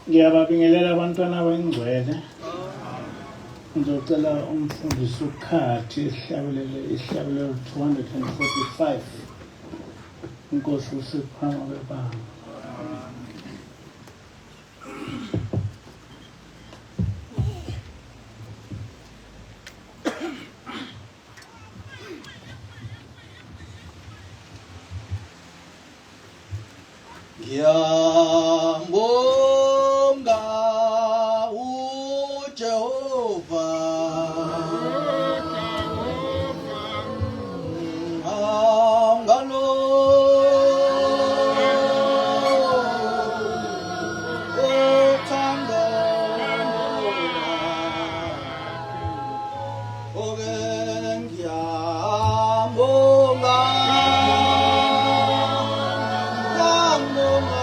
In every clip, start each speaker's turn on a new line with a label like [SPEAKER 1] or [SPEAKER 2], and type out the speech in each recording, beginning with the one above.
[SPEAKER 1] Ngiyababingelela abantwana abangcwele. Ngizocela umfundisi uKhathi esihlabelele isihlabelelo 245. Inkosi usiphamwe bebanga.
[SPEAKER 2] Ngiyambonga uJehova angalo othando oke ngiyambonga ngiyambonga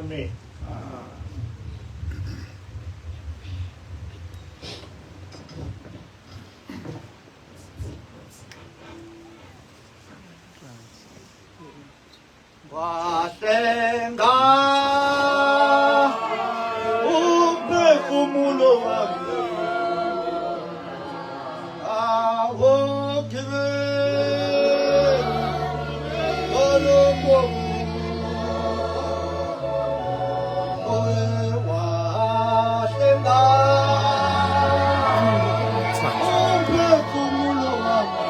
[SPEAKER 1] amen.
[SPEAKER 2] Wahlenga umphefumulo wami awogibeli olombo wahlenga umphefumulo wami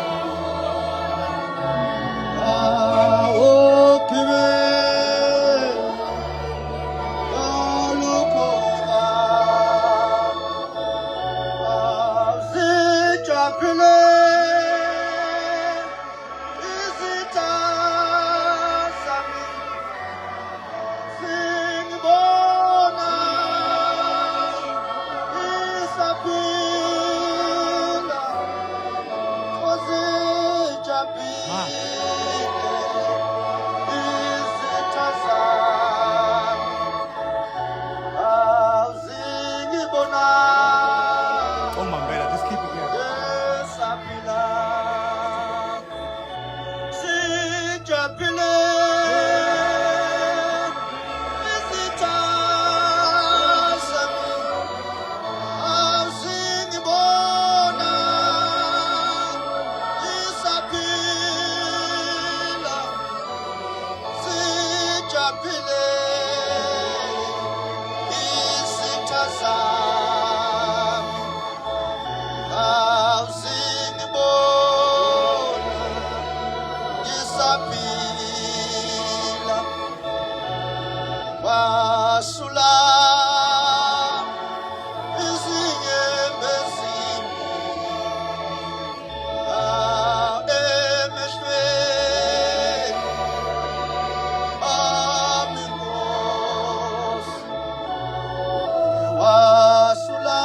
[SPEAKER 3] Oh Mandela, just keep it here.
[SPEAKER 2] Wasula izinyembezini emehlweni ami Nkosi wasula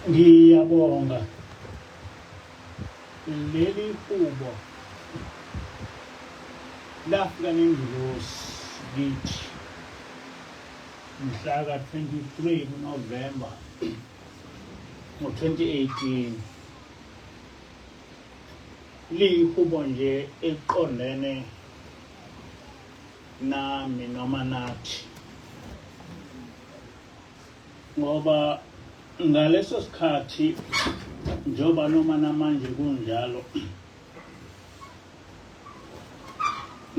[SPEAKER 1] Ngiyabonga leli hubo lafika nengilosi kithi mhla ka-23 November ngo-2018 liyihubo nje eqondene nami noma nathi ngoba ngaleso sikhathi njoba noma namanje kunjalo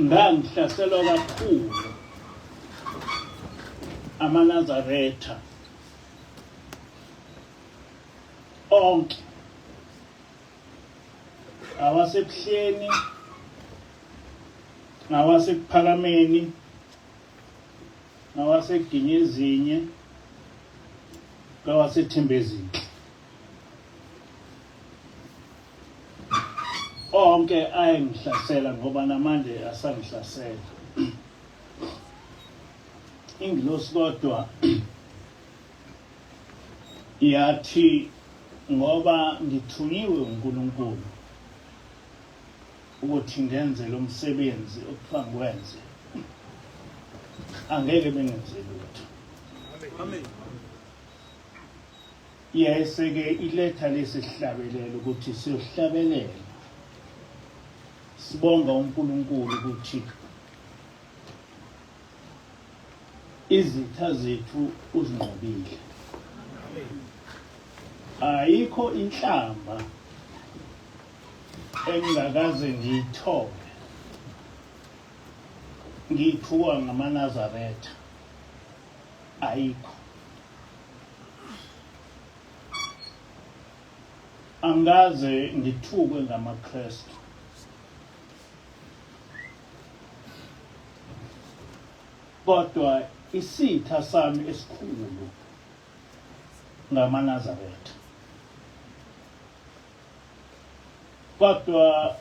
[SPEAKER 1] ngangihlaselwa kakhulu amaNazaretha onke awasebuhleni awasephakameni awaseginyezinye kawasethembezini onke ayengihlasela ngoba namanje asangihlasela ingilosi kodwa yathi ngoba ngithunyiwe uNkulunkulu ukuthi ngenze lo msebenzi okuthiwa ngikwenze angeke bengenze lutho.
[SPEAKER 3] Amen.
[SPEAKER 1] Yeseke iletha lesihlabelelo ukuthi siyohlabelela sibonga uNkulunkulu ukuthi izitha zethu uzinqobile. ayikho inhlamba engakaze ngiyithole ngithuka ngamaNazaretha, ayikho. Angaze ngithukwe ngamaKristu, kodwa isitha sami esikhulu ngamaNazaretha. Kodwa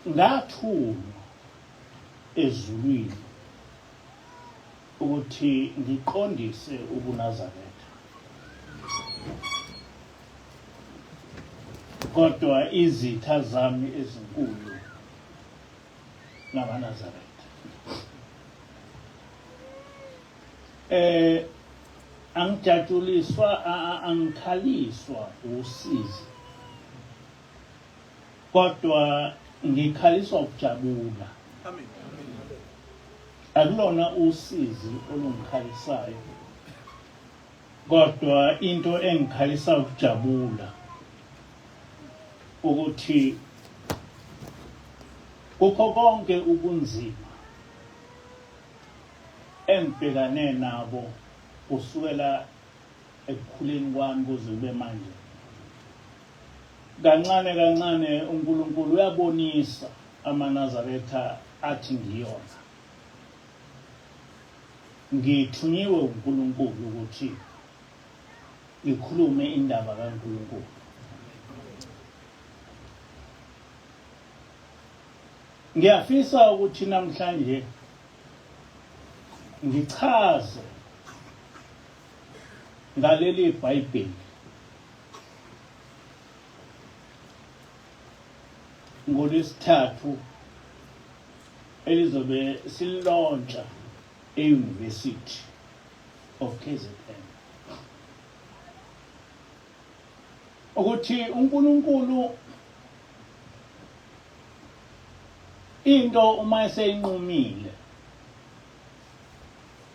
[SPEAKER 1] ngathulwa ezulwini ukuthi ngiqondise ubuNazaretha, kodwa izitha zami ezinkulu ngamaNazaretha. Angijatjuliswa, angikhaliswa usizi, kodwa ngikhaliswa ukujabula.
[SPEAKER 3] Amen.
[SPEAKER 1] Akulona usizi olungikhalisayo, kodwa into engikhalisa ukujabula ukuthi kukho konke ubunzima engibhekane nabo kusukela ekukhuleni kwami kuze kube manje, kancane kancane uNkulunkulu uyabonisa amaNazaretha athi ngiyona. Ngithunyiwe uNkulunkulu ukuthi ngikhulume indaba kaNkulunkulu. Ngiyafisa ukuthi namhlanje ngichaze ngaleli iBhayibheli ngoLwesithathu elizobe silontsha e-University of KZN, ukuthi uNkulunkulu into uma eseyinqumile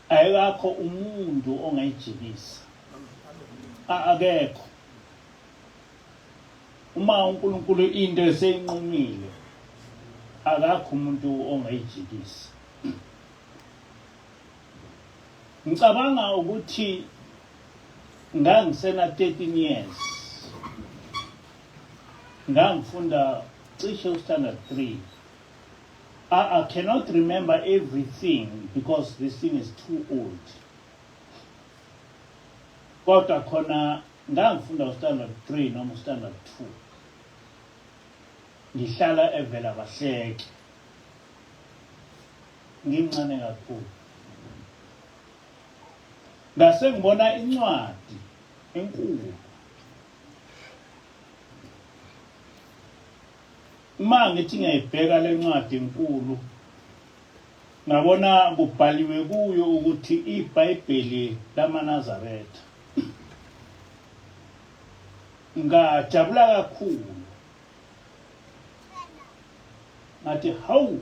[SPEAKER 1] ayikho umuntu ongayijikisa, akekho. Uma uNkulunkulu into eseyinqumile akakho umuntu ongayijikisa. Ngicabanga ukuthi ngangisena 13 years, ngangifunda cishe standard 3. I cannot remember everything because this thing is too old. Kodwa khona ngangifunda standard 3 noma standard 2. Ngihlala evela bahleke. Ngimncane kakhulu. Ngase ngibona incwadi enkulu. Ngithi ngiyibheka le ncwadi enkulu, ngabona kubhaliwe kuyo ukuthi iBhayibheli lamaNazaretha. Ngajabula kakhulu. Ngathi hawu,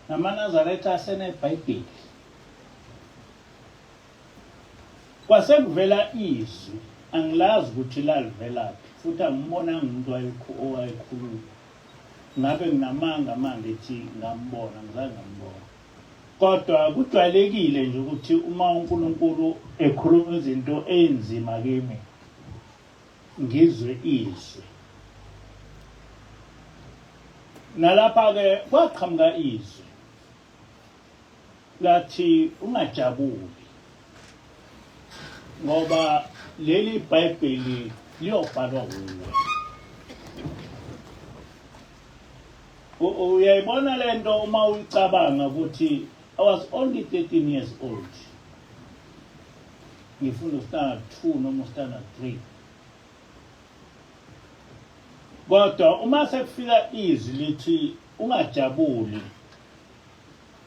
[SPEAKER 1] namaNazaretha aseneBhayibheli. Kwase kuvela izwi, angilazi ukuthi lalivelaphi, futhi angibona ngumuntu owayekhuluma. Ngabe nginamanga manje ethi ngambona, ngizange ngambona. Kodwa kujwayelekile nje ukuthi uma uNkulunkulu ekhuluma izinto enzima kimi, ngizwe izwi. Nalapha-ke kwaqhamuka izwi lathi ungajabuli, ngoba leli iBhayibheli liyobhalwa kuwe. Uyayibona lento uma uyicabanga ukuthi I was only 13 years old. Ngifunda standard 2 noma standard 3. Kodwa uma sekufika izwi lithi ungajabuli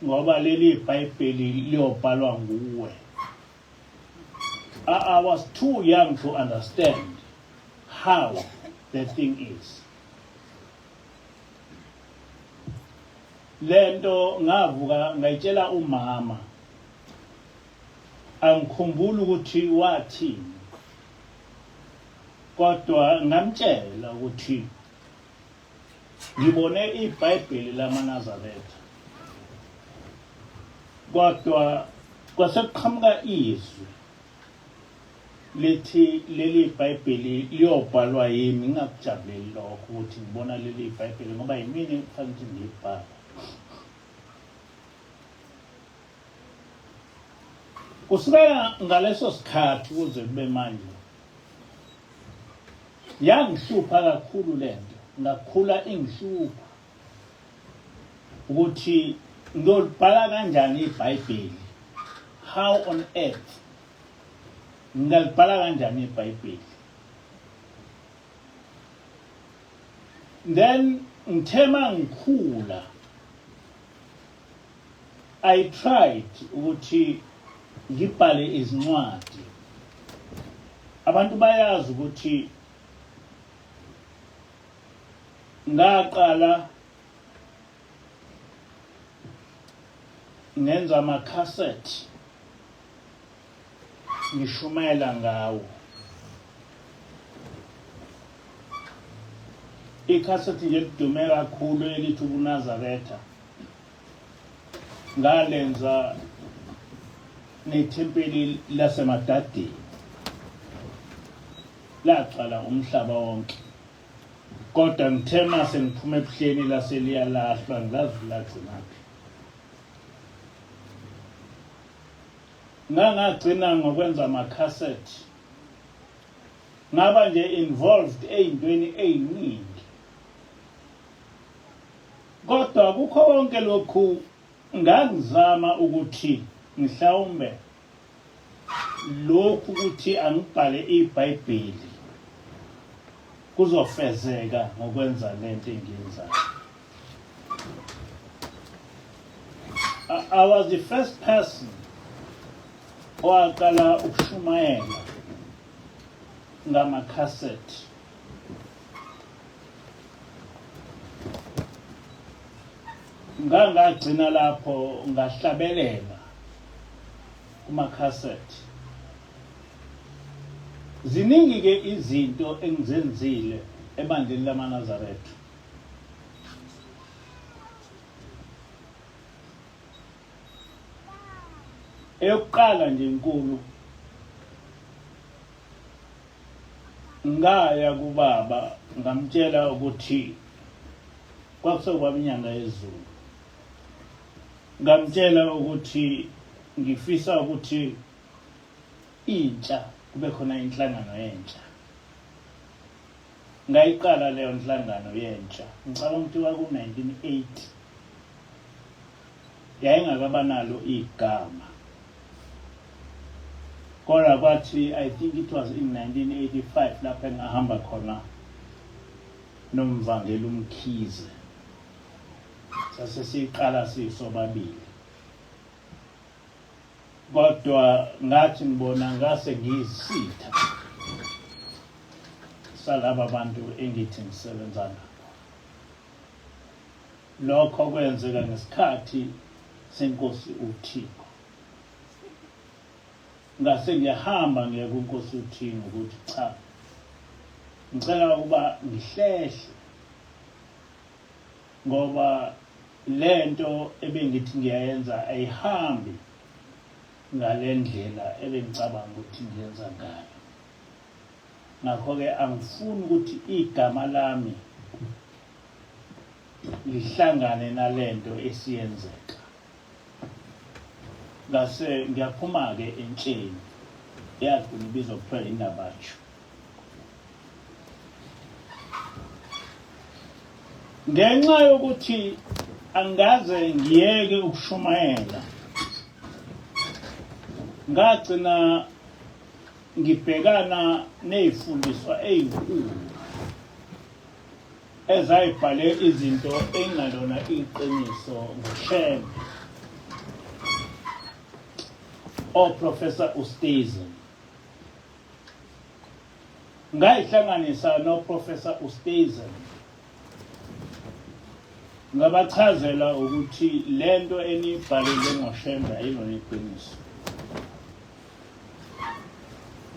[SPEAKER 1] ngoba leli iBhayibheli liyobhalwa nguwe. I was too young to understand how the thing is. Lento ngavuka ngayitshela umama, angikhumbula ukuthi wathini, kodwa ngamtshela ukuthi ngibone iBhayibheli lamaNazaretha kodwa kwasekuqhamuka izwi lithi leli iBhayibheli liyobhalwa yimi ngingakujabuleli lokho ukuthi ngibona leli iBhayibheli ngoba yimini kufanele ukuthi ngibhale. Kusukela ngaleso sikhathi kuze kube manje yangihlupha kakhulu lento, ngakhula ingihlupha ukuthi ngiyolibhala kanjani iBhayibheli. How on earth ngalibhala kanjani iBhayibheli? Then ngithema ngikhula I tried ukuthi ngibhale izincwadi. Abantu bayazi ukuthi ngaqala ngenza ama-cassette ngishumayela ngawo. Icassette nje lidume kakhulu elithi uNazaretha ngalenza nethempeli laseMadadeni laqala umhlaba wonke, kodwa ngithema sengiphuma ebuhleni laseliyalahlwa ngilazi lagcinaphi. Ngangagcina ngokwenza ama-cassette, ngaba nje involved ey'ntweni ey'ningi, kodwa kukho konke lokhu ngangizama ukuthi mhlawumbe lokhu ukuthi angibhale iBhayibheli kuzofezeka ngokwenza lento engiyenzayo. I was the first person owaqala ukushumayela ngama-cassette. Ngangagcina lapho ngahlabelela kuma-cassette. Ziningi-ke izinto engizenzile ebandleni lamaNazaretha. Eyokuqala nje inkulu, ngaya kubaba ngamtshela ukuthi kwakusekwaba inyanga yezulu. Ngamtshela ukuthi ngifisa ukuthi intsha kube khona inhlangano yentsha. Ngayiqala leyo nhlangano yentsha ngicabanga ukuthi kwaku-1980, yayingakaba nalo igama, kodwa kwathi I think it was in 1985 lapho engahamba khona noMvangeli uMkhize, sasesiqala sisobabili. Kodwa ngathi ngibona ngase ngiyisitha salaba bantu engithi ngisebenza nabo. Lokho kwenzeka ngesikhathi senkosi uThixo. Ngase ngiyahamba ngiya kuNkosi uThixo ukuthi cha, ngicela ukuba ngihlehle ngoba lento ebengithi ngiyayenza ayihambi ngale ndlela ebengicabanga ukuthi ngiyenza ngayo. Ngakho-ke angifuni ukuthi igama lami lihlangane nalento esiyenzeka. Ngase ngiyaphuma-ke entsheni yagcina ibizwa kuthiwa iNabatshu. Ngenxa yokuthi angaze ngiyeke ukushumayela, ngagcina ngibhekana nezifundiswa ezinkulu ezayibhale izinto engalona iqiniso ngoshembe. Professor Oosthuizen ngayihlanganisa noProfessor Oosthuizen, ngabachazela ukuthi lento enibhalele ngoshembe ayilona iqiniso.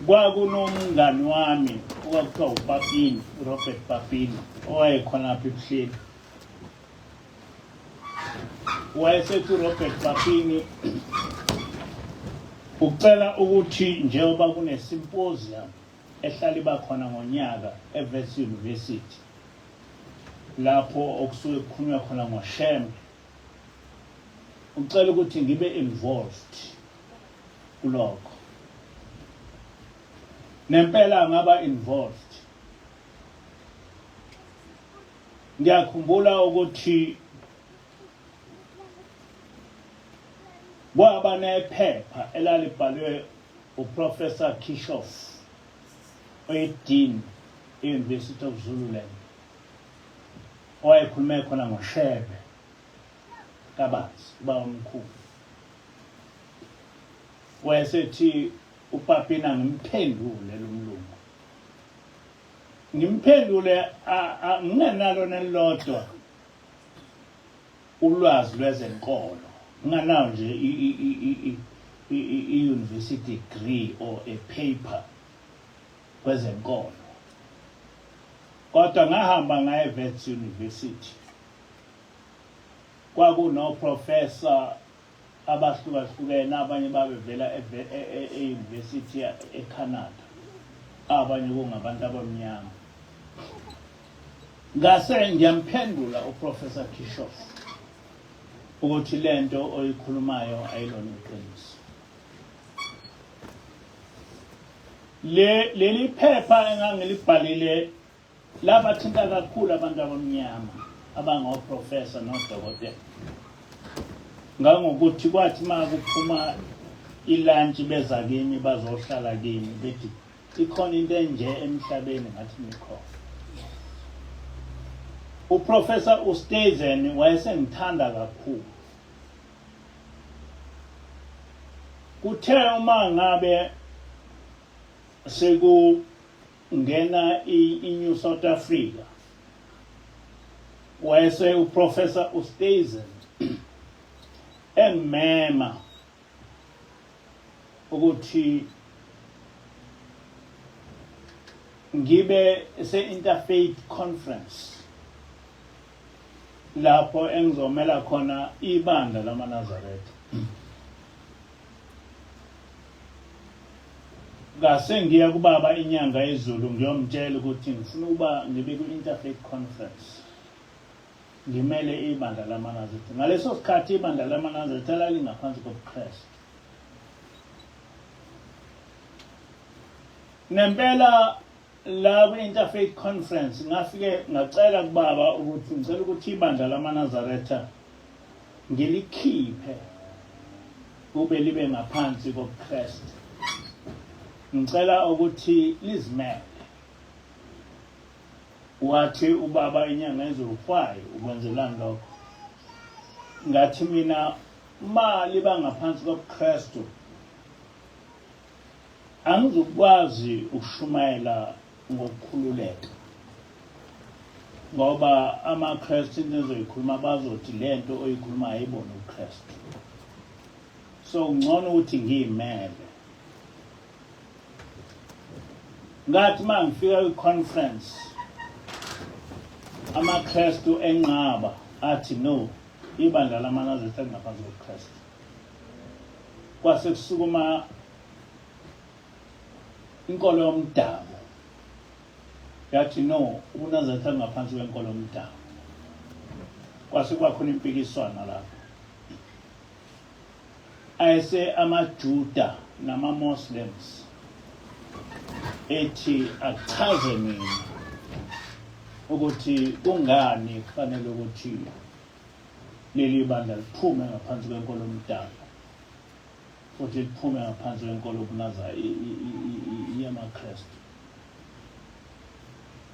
[SPEAKER 1] kwakunomngani wami okwakuthiwa uPapini, Robert Papini, owayekhona apha ebuhleni. Wayesethi uRobert Papini ucela ukuthi njengoba kune symposium ehlala iba khona ngonyaka eWits University lapho okusuke kukhulunywa khona ngoShem, ucela ukuthi ngibe involved kulokho. Nempela ngaba involved. Ngiyakhumbula ukuthi kwaba nephepha elalibhalwe uProfessor Kishoff, oyidean e-University of Zululand, owayekhulume khona ngoShebe kabanzi uba omkhulu. Wayesethi uPapina ngimphendule lo mlungu, ngimphendule ngingenalo nelodwa ulwazi lwezenkolo, nginganawo nje i-university degree or a paper kwezenkolo, kodwa ngahamba ngaye eWits University. Kwakunoprofessor abahlukahlukene, abanye babevela e-University eCanada, abanye kungabantu abamnyama. Ngase ngiyamphendula uProfessor Kishoff ukuthi lento oyikhulumayo ayilona iqiniso. Leli phepha engangilibhalile labathinta kakhulu abantu abamnyama abangoprofessor nodokotela, ngangokuthi kwathi makuphuma ilunch beza kimi bazohlala kimi bethi ikhona into enje emhlabeni ngathi nikhona. uProfessor uStezen wayesengithanda kakhulu. Kuthe uma ngabe sekungena iNew South Africa, wayese uProfessor uStezen engimema ukuthi ngibe se-Interfaith Conference lapho engizomela khona ibandla lamaNazaretha. Ngase ngiya kubaba inyanga ezulu ngiyomtshela ukuthi ngifuna ukuba ngibe ku-Interfaith Conference, ngimele ibandla lamaNazaretha. Ngaleso sikhathi ibandla lamaNazaretha lalingaphansi kobuKristu. Nempela la kwi-Interfaith Conference ngafike ngacela kubaba ukuthi ngicela ukuthi ibandla lamaNazaretha ngilikhiphe kube libe ngaphansi kobuKristu. Ngicela ukuthi lizimele. Wathi ubaba inyanga ezulu, why ukwenzelani lokho? Ngathi mina ma liba ngaphansi kobuKristu angizukwazi ukushumayela ngokukhululeka, ngoba amaKristu nezoyikhuluma bazothi lento oyikhuluma ayibona uKristu. So ngcono ukuthi ngiyimele. Ngathi mangifika kwi-conference amaKristu enqaba athi no, ibandla lamaNazaretha ngaphansi kobuKristu. Kwase kusukuma inkolo yomdabu yathi no, uNazaretha ngaphansi kwenkolo yomdabu. Kwase kwakhona impikiswana lapho. Ayese amaJuda nama-Muslims ethi achaze mina ukuthi kungani kufanele ukuthi leli bandla liphume ngaphansi kwenkolo yomdabu futhi liphume ngaphansi kwenkolo yamaKristu.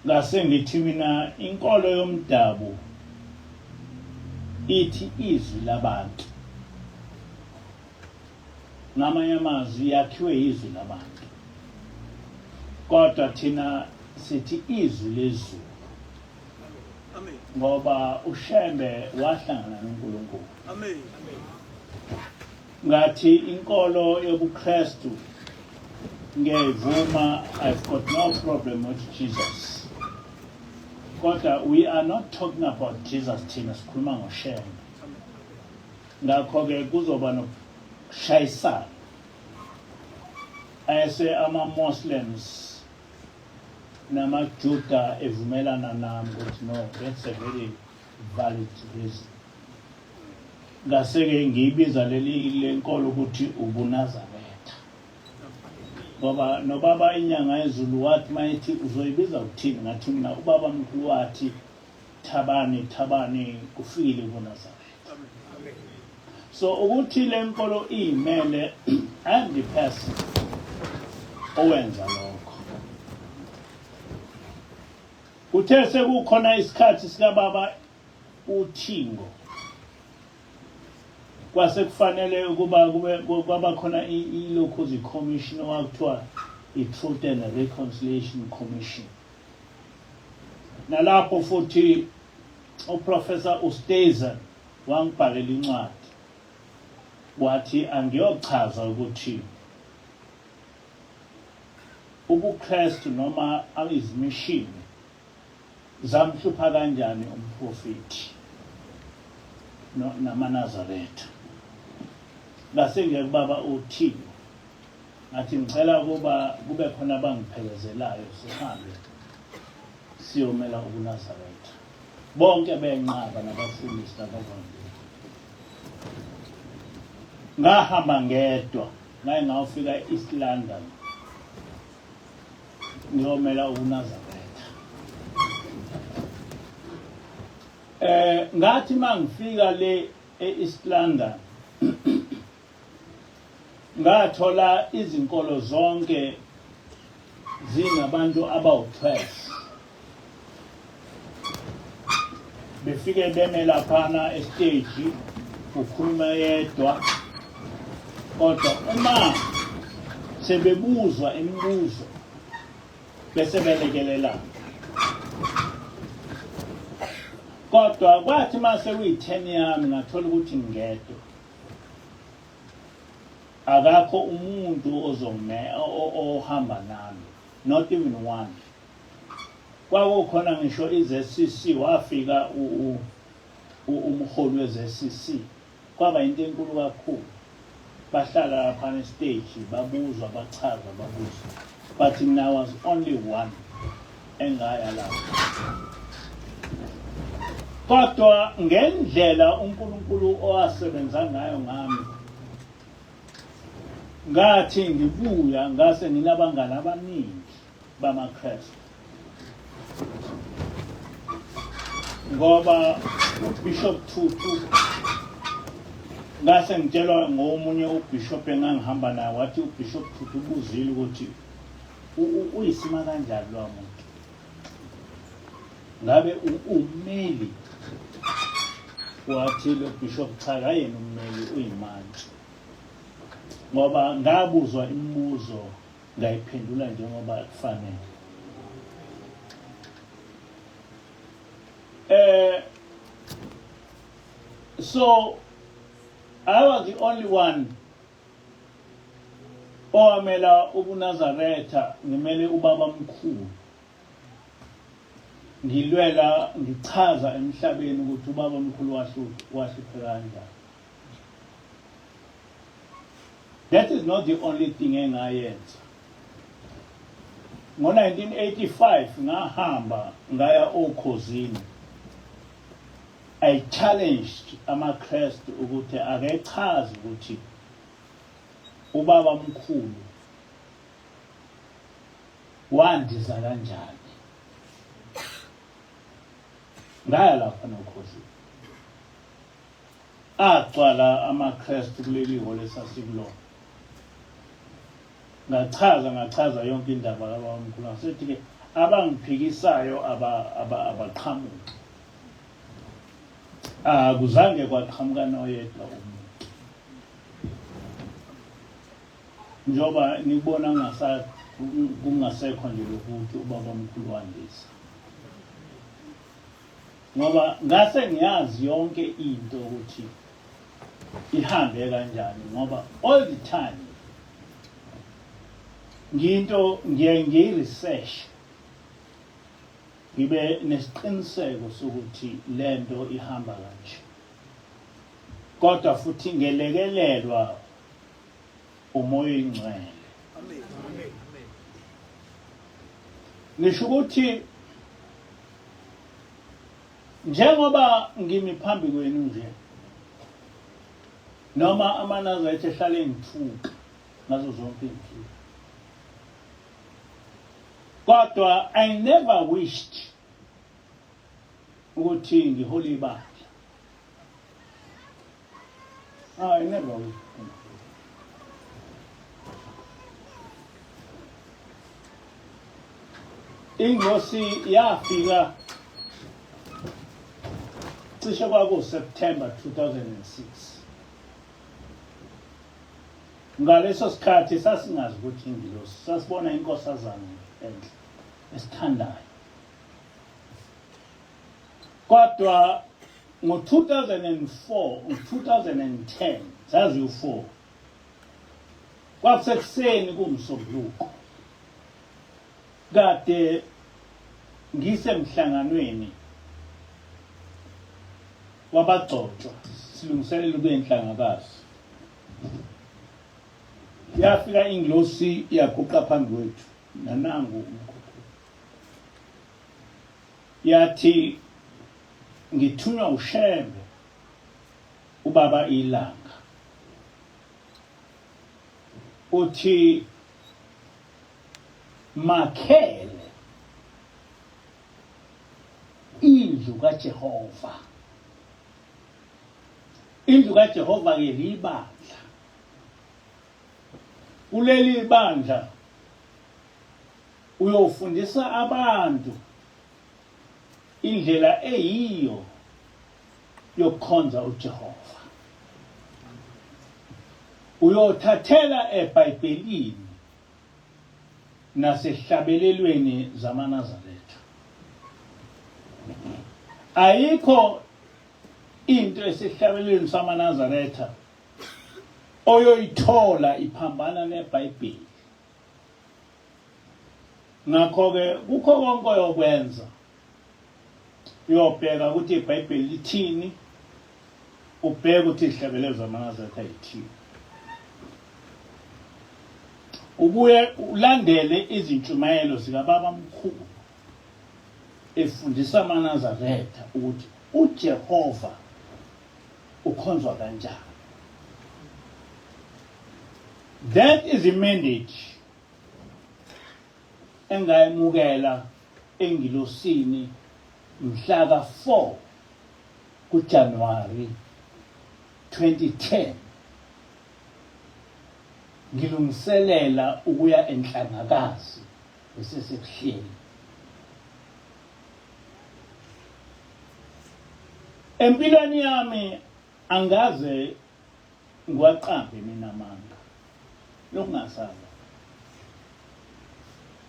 [SPEAKER 1] Ngase ngithi mina inkolo yomdabu ithi izwi labantu, ngamanye amazwi yakhiwe izwi labantu, kodwa thina sithi izwi lezulu.
[SPEAKER 3] Amen.
[SPEAKER 1] Ngoba uShembe wahlangana noNkulunkulu.
[SPEAKER 3] Amen.
[SPEAKER 1] Ngathi inkolo yobuKristu ngiyayivuma, I've got no problem with Jesus. Kodwa we are not talking about Jesus thina sikhuluma ngoShem. Ngakho-ke kuzoba nokushayisana. Ayese ama-Muslims namaJuda evumelana nami ukuthi no, that's a very valid reason. Ngase-ke ngiyibiza lenkolo ukuthi ubuNazaretha. Ngoba nobaba inyanga yezulu wathi mayithi uzoyibiza uthini, ngathi mina ubaba mkhulu wathi thabani kufikile kuNazaretha. So ukuthi lenkolo imele I'm the person owenza lokho. Kuthe sekukhona isikhathi sikaBaba uThingo, kwase kufanele ukuba kwaba khona iLokhozi Commission okuthiwa iTruth and Reconciliation Commission. Nalapho futhi uProfessor Usteza wangibhalela incwadi wathi angiyochaza ukuthi ubuKristu noma izimishini zamhlupha kanjani umprofeti namaNazaretha. Ngase ngiyakubaba uThingo ngathi ngicela ukuba kube khona abangiphelezelayo sihambe siyomela uNazaretha. Bonke benqaba nabafundisi nabavangeli. Ngahamba ngedwa ngaye ngawufika eEast London ngiyomela uNazaretha. Ngathi mangifika le eEast London ngathola izinkolo zonke zinabantu abawu-12 befike beme laphana estage ukhuluma yedwa, kodwa uma sebebuzwa imibuzo bese belekelelana. Kodwa kwathi mase kuyi-10 yami ngathola ukuthi ngedwa, akakho umuntu ohamba nami, not even one. Kwakukhona ngisho iZCC, wafika umholi weZCC, kwaba into enkulu kakhulu. Bahlala lapha estage babuzwa bachaza babuzwa, but I was only one engaya lapho. Kodwa ngendlela uNkulunkulu owasebenza ngayo ngami, ngathi ngibuya ngase nginabangani abaningi bamaKristu. Ngoba uBishop Tutu ngase ngitshelwa ngomunye uBishop engangihamba naye, wathi uBishop Tutu ubuzile ukuthi uyisima kanjani lo muntu. Ngabe ummeli? Wathi lo Bishop cha kayena ummeli, uyimanje. Ngoba ngabuzwa imibuzo ngayiphendula njengoba kufanele. So I was the only one owamela ubuNazaretha, ngimele ubaba mkhulu. Ngilwela ngichaza emhlabeni ukuthi ubaba mkhulu wahluphe kanjani. That is not the only thing engayenza. Ngo-1985 ngahamba ngaya okhosini. I challenged amaKristu ukuthi akechaze ukuthi ubaba mkhulu wandiza kanjani. Ngaya lapha nokhosini. Agcwala amaKristu kuleli hole sasikulona. Ngachaza yonke indaba kababa mkhulu. Ngasethi-ke abangiphikisayo abaqhamuki. Kuzange kwaqhamuka noyedwa umuntu. Njoba nibona kungasekho nje lokuthi ubaba mkhulu wandisa. Ngoba ngase ngiyazi yonke into ukuthi ihambe kanjani, ngoba all the time nginto ngiyiresearch ngibe nesiqiniseko sokuthi lento ihamba kanje kodwa futhi ngelekelelwa umoya oyingcwele
[SPEAKER 3] Amen.
[SPEAKER 1] ngisho ukuthi njengoba ngimi phambi kwenu nje noma amanazaretha ehlale ngithuka ngazo zonke izinto kodwa I never wished ukuthi ngihole ibandla I never wished ingosi yafika cishe kwaku-September 2006 ngaleso sikhathi sasingazi ukuthi ingilosi sasibona inkosazana enhle esithandayo kodwa ngo-2004 u-2010 zaziwu-4 kwakusekuseni kumsobuluko kade ngisemhlanganweni wabagcotshwa silungiselela ukuyinhlangakazi yafika ingilosi yaguqa phambi kwethu nanangu umkhukhu yathi ngithunywa uShembe ubaba ilanga uthi makhele indlu kaJehova indlu kaJehova ke libandla kuleli bandla uyofundisa abantu indlela eyiyo yokukhonza uJehova uyothathela eBhayibhelini nasehlabelelweni zamanazaretha ayikho into esehlabelelweni samanazaretha oyoyithola iphambana neBhayibheli ngakho-ke kukho konke oyokwenza uyobheka ukuthi iBhayibheli lithini ubheke ukuthi ihlabelelo zamanazaretha yithini ubuye ulandele izintshumayelo zikababa mkhulu efundisa amanazaretha ukuthi uJehova ukhonzwa kanjani. That is the mandate engayemukela engilosini mhla ka-4 kuJanuwari 2010 ngilungiselela ukuya enhlangakazi esesekuhleli empilweni yami angaze ngiwaqambe mina amanga lokungasala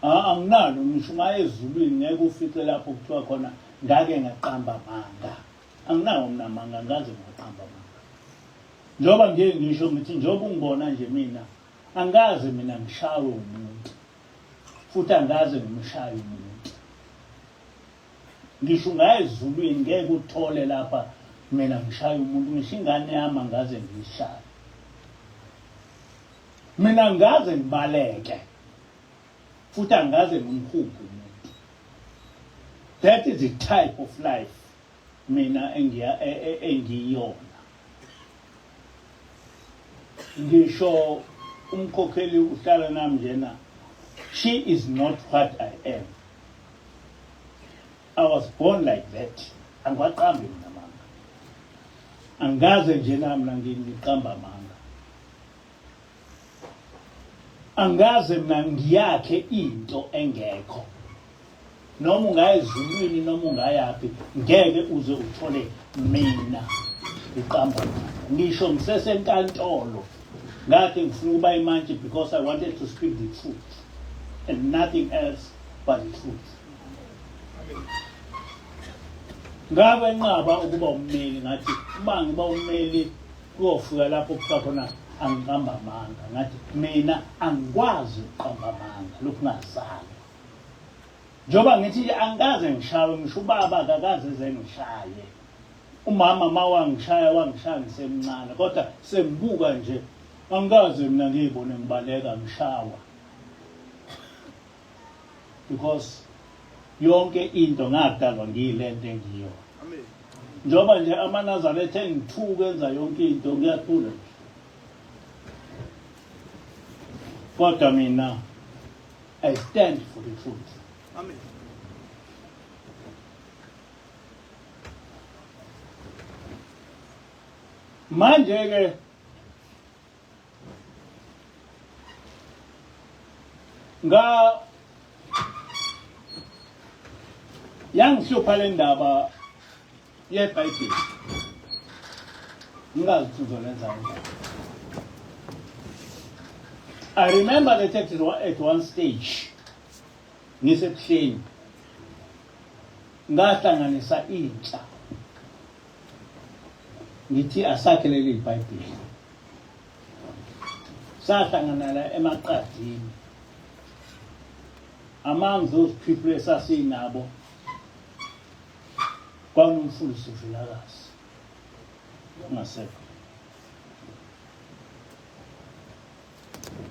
[SPEAKER 1] anginalo ngisho ngaye ezulwini ngeke ufice lapho kuthiwa khona ngake ngaqamba amanga anginawo mina amanga ngaze ngaqamba amanga njoba ngeke ngisho ngithi njoba ungibona nje mina angaze mina ngishawe umuntu futhi angaze ngimshaye umuntu ngisho ngaye ezulwini ngeke uthole lapha mina ngishaye umuntu ngisho ingane yami angaze ngiyishaye mina ngaze ngibaleke futhi angaze ngimhuphe umuntu. That is the type of life mina engiyona ngisho umkhokheli uhlala nami njena she is not what I am. I was born like that. Angiwaqambi mina manga angaze nje nami ngiqamba manga angaze mina ngiyakhe into engekho noma ungayezulwini noma ungayaphi ngeke uze uthole mina ngiqamba ngisho ngisesenkantolo ngathi ngifuna ukuba imanje because I wanted to speak the truth and nothing else but the truth. Ngabe nqaba ukuba ummeli ngathi uma ngiba ummeli kuyofika lapho kuthiwa khona angiqamba amanga ngathi mina angikwazi ukuqamba amanga lokhu ngazalwa njoba ngithi angikaze ngishawe ngisho ubaba akakaze zengishaye umama mawangishaya ngisemncane kodwa sembuka nje angikaze mina ngiyibone ngibaleka ngishawa because yonke into ngadalwa ngiyilento engiyo
[SPEAKER 3] Amen.
[SPEAKER 1] njoba nje amaNazaretha engithuka enza yonke into ngiyathula nje kodwa mina I stand for the truth.
[SPEAKER 3] Amen.
[SPEAKER 1] Manje ke yangihlupha le ndaba yeBhayibheli ngingazi uzolenza kanjani. I remember that at one stage ngisebuhleni ngahlanganisa intsha ngithi asakhe leli iBhayibheli sahlangana la emaqadini among those people esasinabo kwanomfundisi Vilakazi ungasekho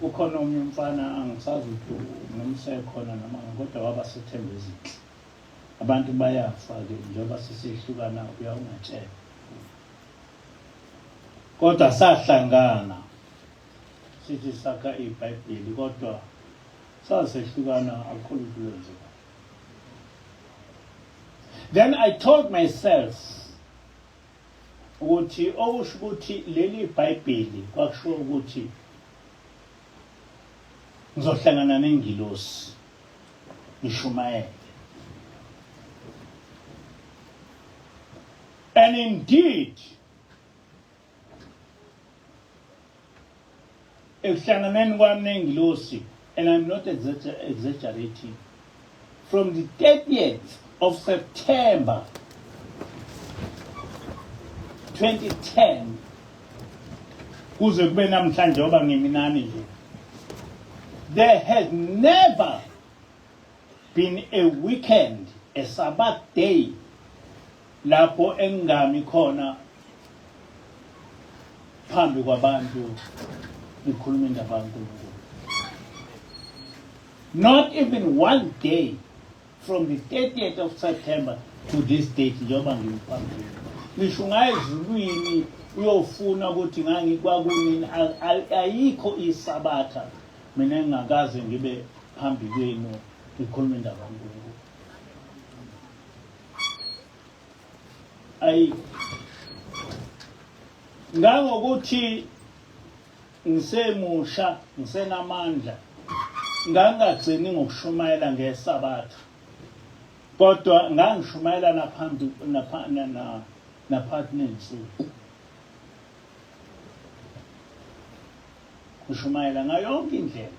[SPEAKER 1] ukhona omnye umfana angisazi ukuthi nomsekhona noma kodwa wabasethemba ezinhle abantu bayafa ke njengoba sesihlukana uya ungatshela kodwa sahlangana sithi sakha iBhayibheli kodwa sasehlukana akukho lutho lwenzeka. Then I told myself ukuthi okusho ukuthi leli iBhayibheli kwakusho ukuthi ngizohlangana nengilosi ngishumayele. And indeed ekuhlanganeni kwami nengilosi, and I'm not exaggerating, from the 30th of September 2010 kuze kube namhlanje oba ngiminani nje, there has never been a weekend, a Sabbath day lapho engami khona phambi kwabantu ngikhuluma indaba kaNkulunkulu. Not even one day from the 30th of September to this date njengoba ngimphambili. Ngisho ngayezulwini uyofuna ukuthi ngangikwakunini ayikho isabatha mina engakaze ngibe phambi kwenu ngikhuluma indaba kaNkulunkulu. Ngangokuthi ngisemusha ngisenamandla ngangagcini ngokushumayela ngesabatha kodwa ngangishumayela naphambi naphakathi nensuku kushumayela ngayonke indlela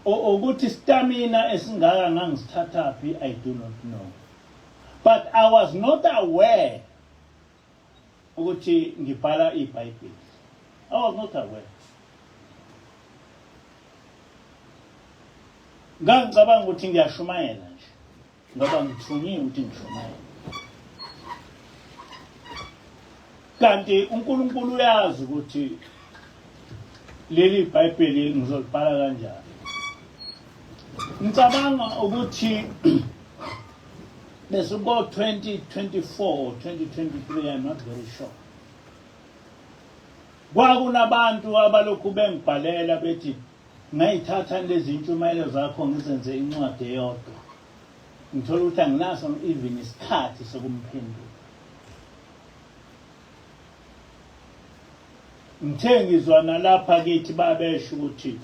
[SPEAKER 1] ukuthi stamina esingaka ngangisithathaphi I do not know, but I was not aware ukuthi ngibhala iBhayibheli. I was not aware. Ngicabanga ukuthi ngiyashumayela nje ngoba ngithunyiwe ukuthi ngishumayela. Kanti uNkulunkulu uyazi ukuthi leli iBhayibheli ngizolibhala kanjani. Ngicabanga ukuthi bese go 2024 or 2023, I'm not very sure. Kwakunabantu abalokhu bengibhalela bethi ngayithatha lezi intshumayelo zakho ngizenze incwadi eyodwa. Ngithola ukuthi anginaso even isikhathi sokumphendula. Ngithe ngizwana lapha kithi babesho ukuthi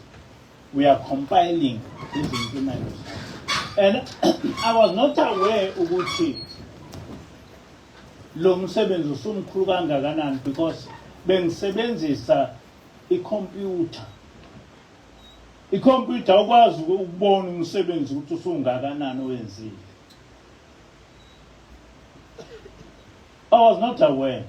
[SPEAKER 1] we are compiling these intshumayelo. And I was not aware ukuthi lo msebenzi usumkhulu kangakanani because bengisebenzisa ikhompyutha. Ikhompyutha ukwazi ukubona umsebenzi ukuthi usungakanani wenzile. I was not aware.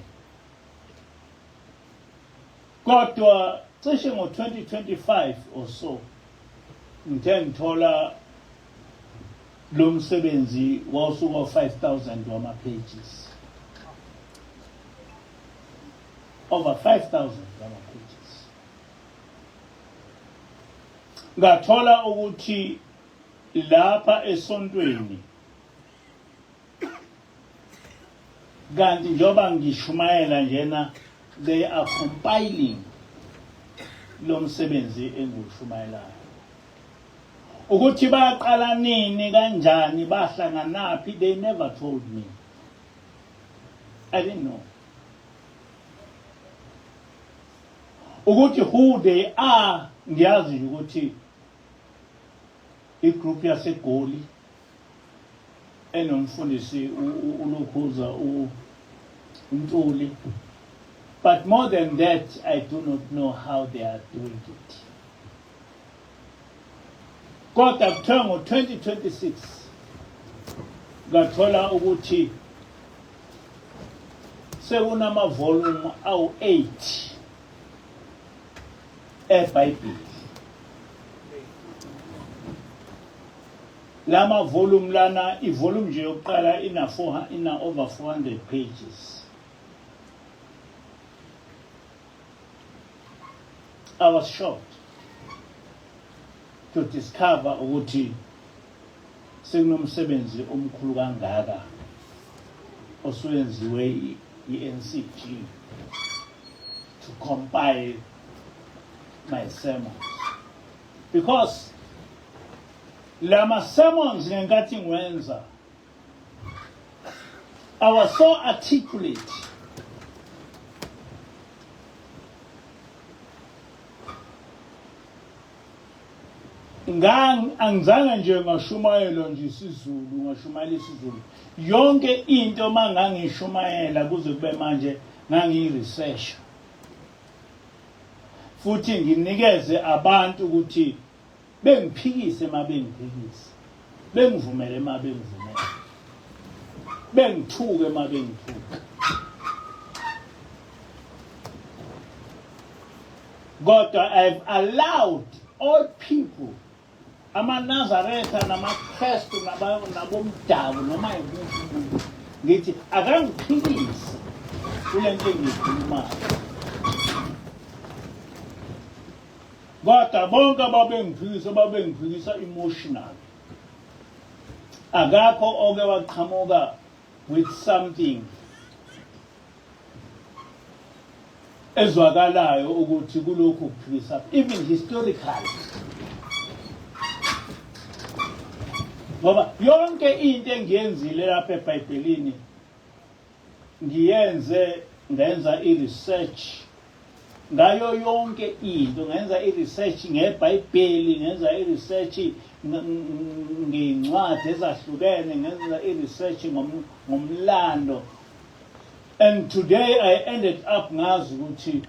[SPEAKER 1] Kodwa cishe ngo-2025 or so ngithe ngithola lo msebenzi wawusuka 5,000 wama-pages, over 5,000 wama-pages. Ngathola ukuthi lapha esontweni kanti njengoba ngishumayela njena they are compiling lo msebenzi engiwushumayelayo ukuthi baqala nini kanjani bahlanganaphi, they never told me. I didn't know ukuthi who they are. Ngiyazi ukuthi igroup yaseGoli enomfundisi uLokhuza uNtuli, but more than that I do not know how they are doing it. Kodwa kuthiwa ngo-2026 ngathola ukuthi sekunama-volume awu-8 eBhayibheli. Lama volume lana, ivolume nje yokuqala ina over 400 pages. I was shocked to discover ukuthi sekunomsebenzi omkhulu kangaka osuyenziwe i-NCG to compile my sermons, because lama sermons ngenkathi ngiwenza I was so articulate angizange nje ngashumayela nje isiZulu, ngashumayela isiZulu yonke into mangangishumayela kuze kube manje ngangiresearch futhi nginikeze abantu ukuthi bengiphikise mabengiphikise, bengivumele mabengivumele, bengithuke mabengithuke. God, I've allowed all people, ama-Nazaretha nama-Kristu nabomdabu noma yikuphi umuntu, ngithi akangiphikise kule nto engiyikhulumayo. Kodwa bonke ababengiphikisa emotional. Akakho oke waqhamuka with something ezwakalayo ukuthi kulokhu kuphikisa, even historically. Ngoba yonke into engiyenzile lapha eBhayibhelini ngenza i-research ngayo yonke into, ngenza i-research ngeBhayibheli, ngenza i-research ngencwadi ezahlukene, ngenza i-research ngomlando. And today I ended up ngazi ukuthi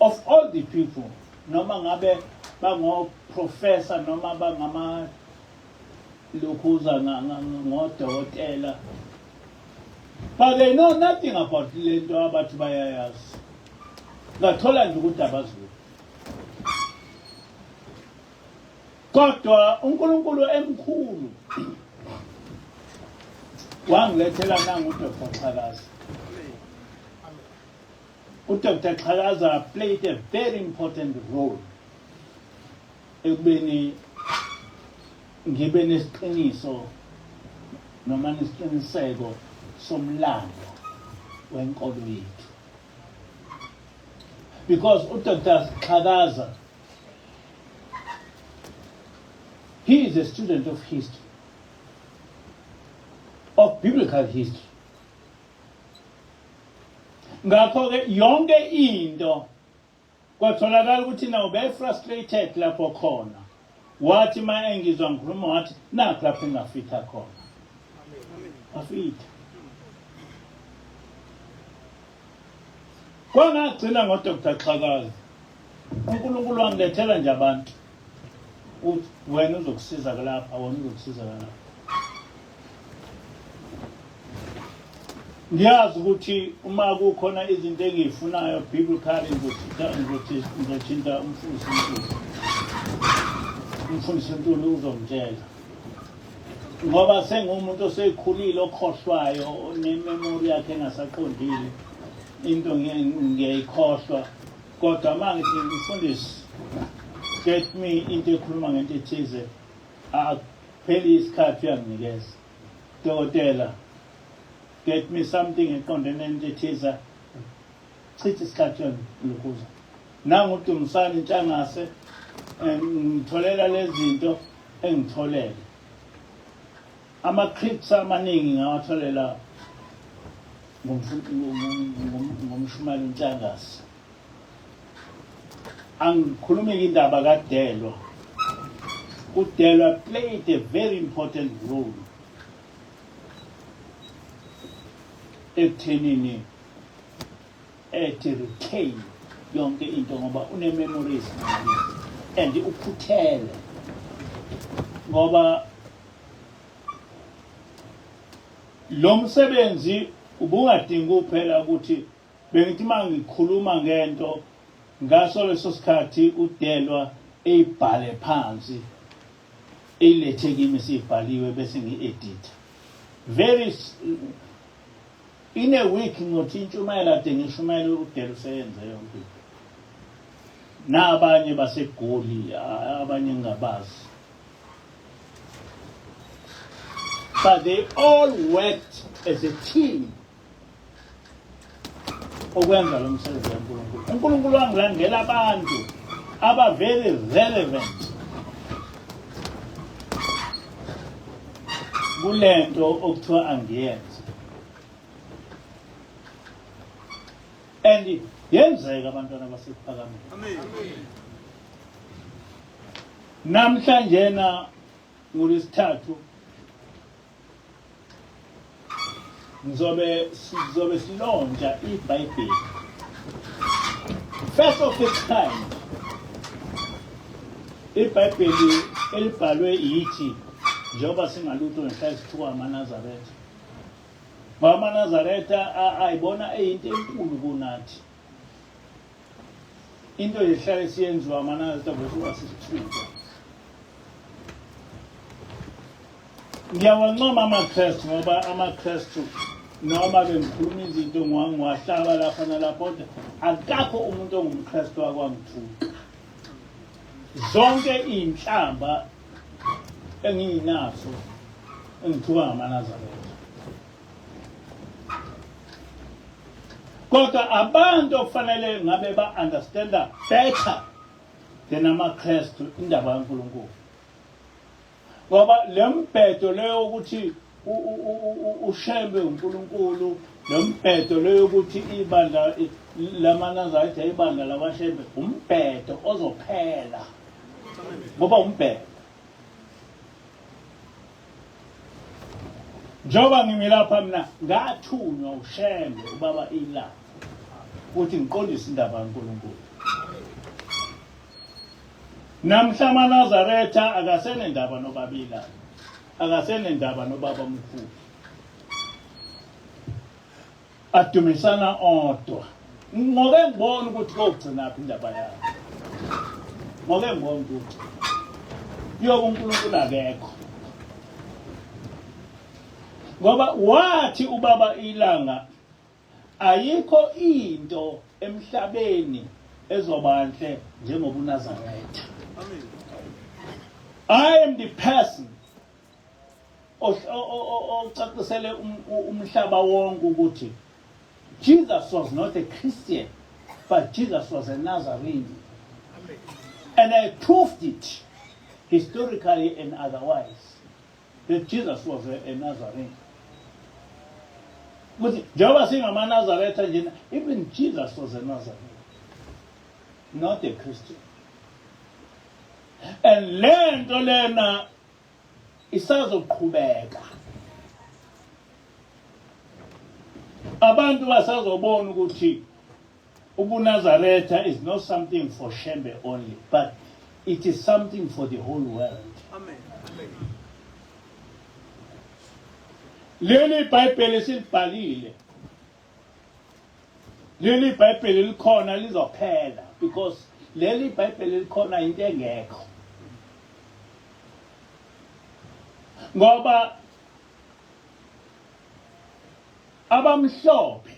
[SPEAKER 1] of all the people, noma ngabe bangoprofessor noma bangama Lokhuza ngodokotela, but they know nothing about le nto abathi bayayazi. Ngathola nje ukuthi abazulu. Kodwa uNkulunkulu emkhulu wangilethela nangu uDr. Xhakaza. uDr. Xhakaza played a very important role ekubeni ngibe nesiqiniso noma nesiqiniseko somlando wenkolo yethu. Because uDr. Xhakaza, he is a student of history, of biblical history. Ngakho ke yonke into kwatholakala ukuthi nawo be frustrated lapho khona. Wathi ma engizwa ngikhuluma wathi nakho lapho engafitha khona. Afitha. Kwangagcina ngoDr. Xhakaza. uNkulunkulu wangilethela nje abantu. Uthi wena uzokusiza lapha, wena uzokusiza lapha. ngiyazi ukuthi uma kukhona izinto engiyifunayo biblically ngizothinta umfundisi Ntuli uzongitshela ngoba sengumuntu osekhulile okhohlwayo onememori yakhe engasaqondile into ngiyayikhohlwa kodwa manje mfundisi get me into ekhuluma ngento ethize akupheli isikhathi uyanginikeza dokotela get me something eqondene nento ethize chithi isikhathi uyangilukuza nanguDumisani Ntshangase ngitholela lezi zinto engitholele ama-clips amaningi ngawatholela ngomshumali Ntshangase angikhulumeki indaba kaDelwa uDelwa played a very important role ekuthenini ethi retain yonke into ngoba une-memories and ukhuthele ngoba lo msebenzi ubungadingi kuphela ukuthi bengithi mangikhuluma ngento ngaso leso sikhathi uDelwa eyibhale phansi eyilethe kimi sibhaliwe bese ngi-edit very in a week ngothi intshumayela de ngishumayela uDelwa useyenze yonke nabanye baseGoli abanye ngabazi but they all worked as a team okwenza lo msebenzi kaNkulunkulu uNkulunkulu wangilandela abantu aba very relevant kulento okuthiwa angiyenze and yenzeka abantwana basekuphakameni
[SPEAKER 3] Amen.
[SPEAKER 1] namhlanje na ngolesithathu ngizobe silonja iBhayibheli first of its kind iBhayibheli elibhalwe yithi njengoba singalutho ngehlala sithiwa amaNazaretha amaNazaretha ayibona eyinto enkulu kunathi into yehlala siyenziwa amaNazaretha ngosuku sisithupha ngiyawancoma amaKristu ngoba amaKristu noma bengikhuluma izinto ngiwahlaba lapha nalapho kodwa akakho umuntu ongumKristu akwangithuka zonke inhlamba enginazo engithuka ngamaNazaretha kodwa abantu kufanele ngabe ba-understanda better than amaKristu indaba kaNkulunkulu ngoba lembhedo leyo ukuthi ushembe uNkulunkulu lembhedo leyo ukuthi ibandla lamaNazaretha ibandla labashembe umbhedo ozophela ngoba umbhedo njoba ngimi lapha mina ngathunywa ushembe ubaba ilanga ukuthi ngiqondise indaba kaNkulunkulu namhla amaNazaretha akasenendaba nobabila akasenendaba nobaba omkhulu adumisana odwa ngoke ngibona ukuthi kokugcina phi indaba yakhe ngoke ngibona ukuthi yoba uNkulunkulu akekho ngoba wathi ubaba ilanga ayikho into emhlabeni ezobanhle njengoba uNazaretha I am the person ocacisele umhlaba wonke ukuthi Jesus was not a Christian but Jesus was a Nazarene and I proved it historically and otherwise that Jesus was a Nazarene ukuthi njengoba singamaNazaretha njena even Jesus was a Nazarene not a Christian and lento lena isazoqhubeka abantu basazobona ukuthi ubuNazaretha is not something for Shembe only but it is something for the whole world.
[SPEAKER 3] Amen.
[SPEAKER 1] Leli iBhayibheli silibhalile leli iBhayibheli likhona lizophela because leli iBhayibheli likhona into engekho. Ngoba abamhlophe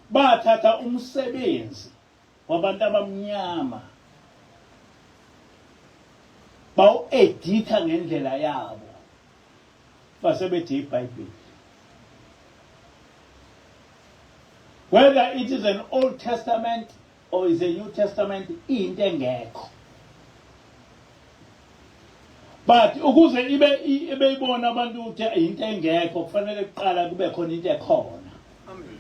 [SPEAKER 1] bathatha umsebenzi wabantu abamnyama bawu-editha ngendlela yabo base bethi iBhayibheli. Whether it is an Old Testament or is a New Testament, into engekho. But ukuze ibe ibona abantu ukuthi into engekho kufanele kuqala kube khona into ekhona.
[SPEAKER 3] Amen.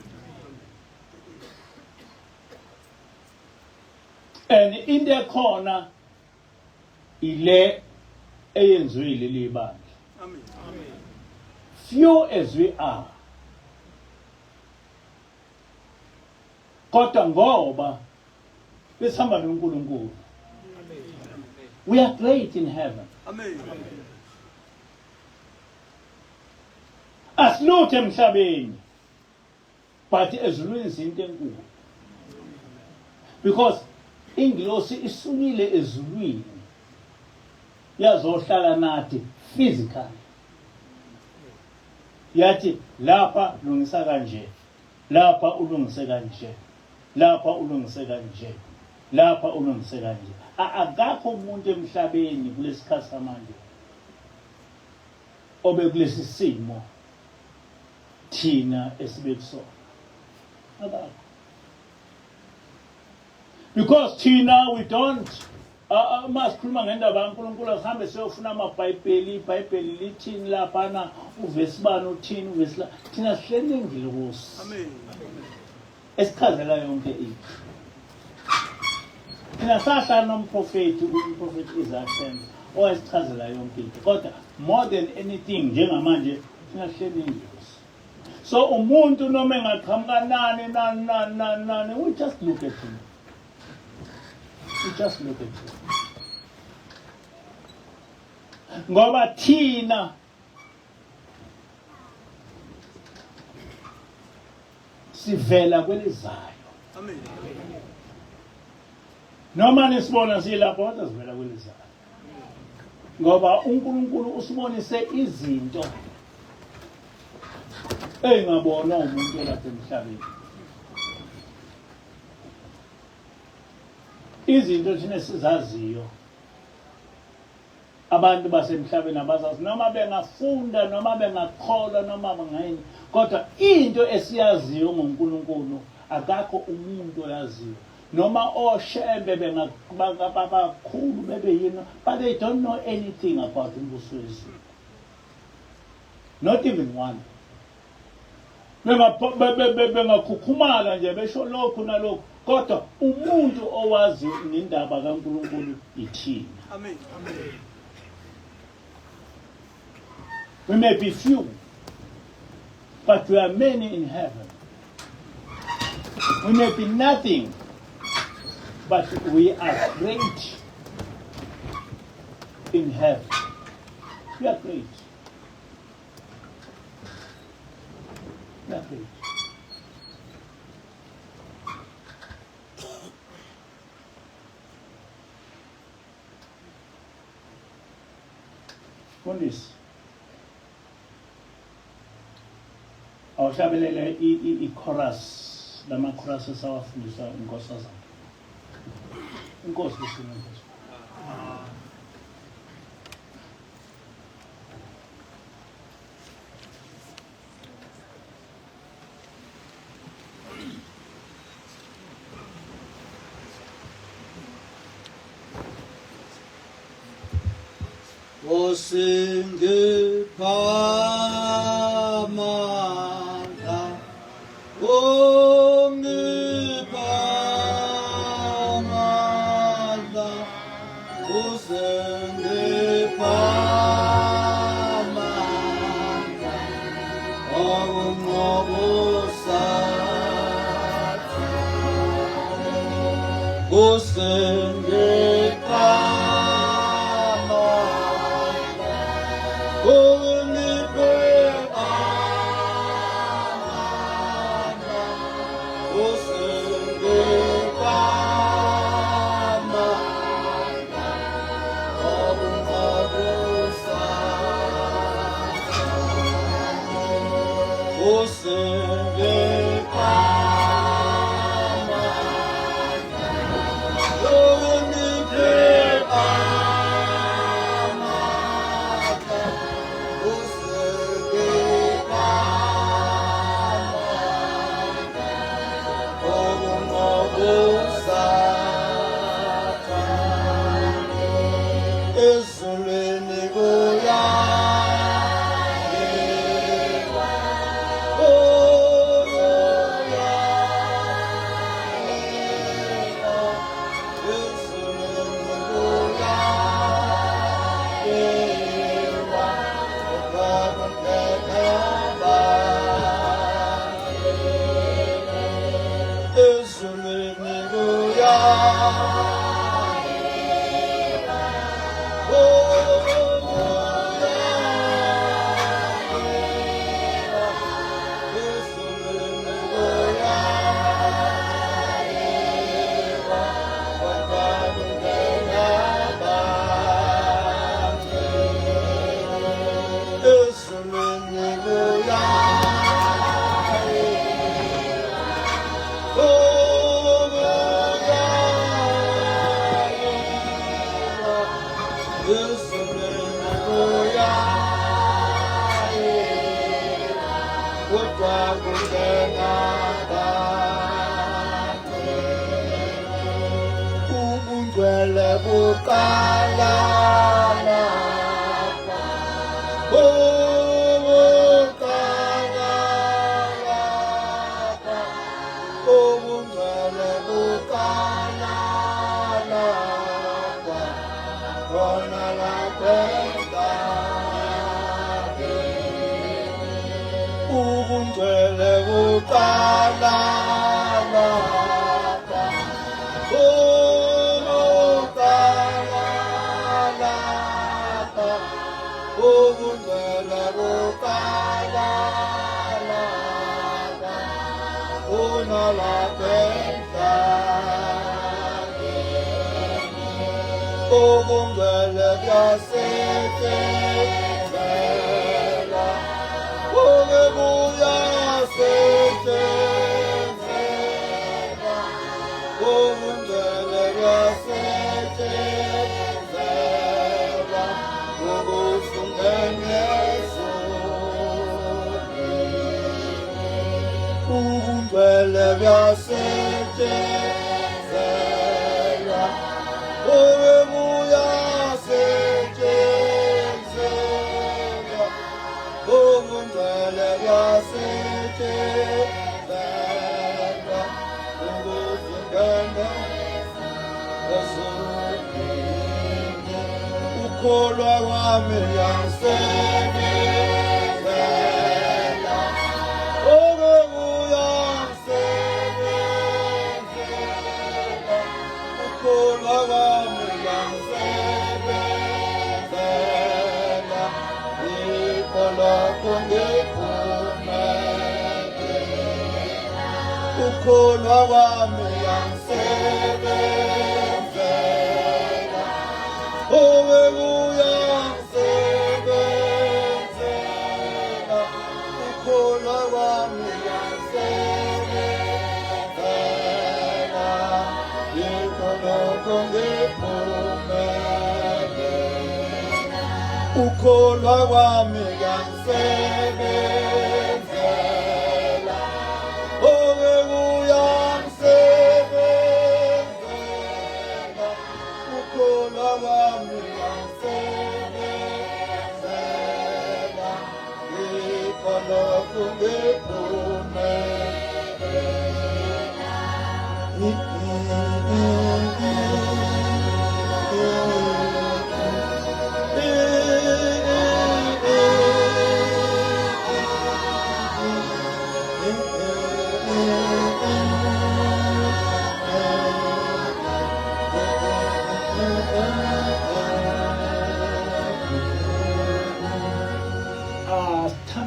[SPEAKER 1] And into ekhona ile eyenziwe leli bandla.
[SPEAKER 3] Amen. Amen.
[SPEAKER 1] Few as we are, kodwa ngoba besihamba noNkulunkulu, we are great in heaven.
[SPEAKER 3] Amen.
[SPEAKER 1] Asilutho emhlabeni, but ezulwini izinto enkulu. Because ingilosi isukile ezulwini yazohlala nathi physically. Yathi lapha lungisa kanje, lapha ulungise kanje, lapha ulungise kanje, lapha ulungise kanje. Akakho umuntu emhlabeni kulesikhathi samanje obe kulesi simo thina esibe kusona. Akakho. Because thina we don't masikhuluma ngendaba kaNkulunkulu asihambe siyofuna amabhayibheli, iBhayibheli lithini laphana, uvesi bani uthini, uvesi la. Thina sihlele ingilosi.
[SPEAKER 3] Amen.
[SPEAKER 1] Esichazela yonke into. Thina sahlala nomprofeti, umprofeti Isaiah owasichazela yonke into. Kodwa more than anything njengamanje thina sihlele ingilosi. So umuntu noma engaqhamuka nani, we just look at him. We just look at him. Ngoba thina sivela kwelizayo.
[SPEAKER 3] Amen.
[SPEAKER 1] Noma nisibona silapho kodwa sivela kwelizayo. Ngoba uNkulunkulu usibonise izinto engabona umuntu lapha emhlabeni. Izinto thina sizaziyo abantu basemhlabeni abazazi noma bengafunda noma bengakholwa noma bangayini, kodwa into esiyaziyo ngoNkulunkulu akakho umuntu oyaziyo. Noma oshembe bengabakhulu bebe yini, but they don't know anything about umbuso wezulu. Not even one. Bengakhukhumala nje besho lokhu nalokhu, kodwa umuntu owazi indaba kaNkulunkulu ithina.
[SPEAKER 3] Amen. Amen.
[SPEAKER 1] We may be few, but we are many in heaven. We may be nothing, but we are great in heaven. We are great. We are great. Fundis. Awushabelele i-chorus lama-chorus esawafundisa inkosazana. Inkosi isina Nkosi.
[SPEAKER 2] Osingiphamanga ongiphamanga usengiphamanga ongqobusathi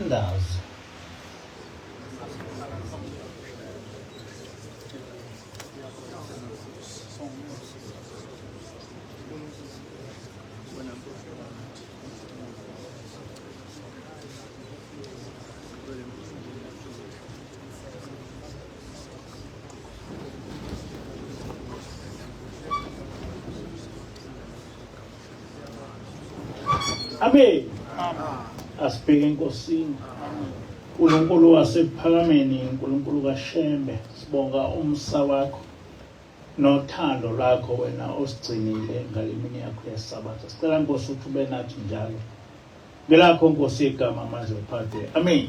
[SPEAKER 1] Thunders. Amen. Asibheke enkosini. uNkulunkulu wasephakameni, uNkulunkulu kaShembe, sibonga umsa wakho nothando lwakho wena osigcinile ngalemini yakho yesabatha. Sicela Nkosi ukuthi ube nathi njalo. Ngelakho Nkosi igama manje uphathe. Amen.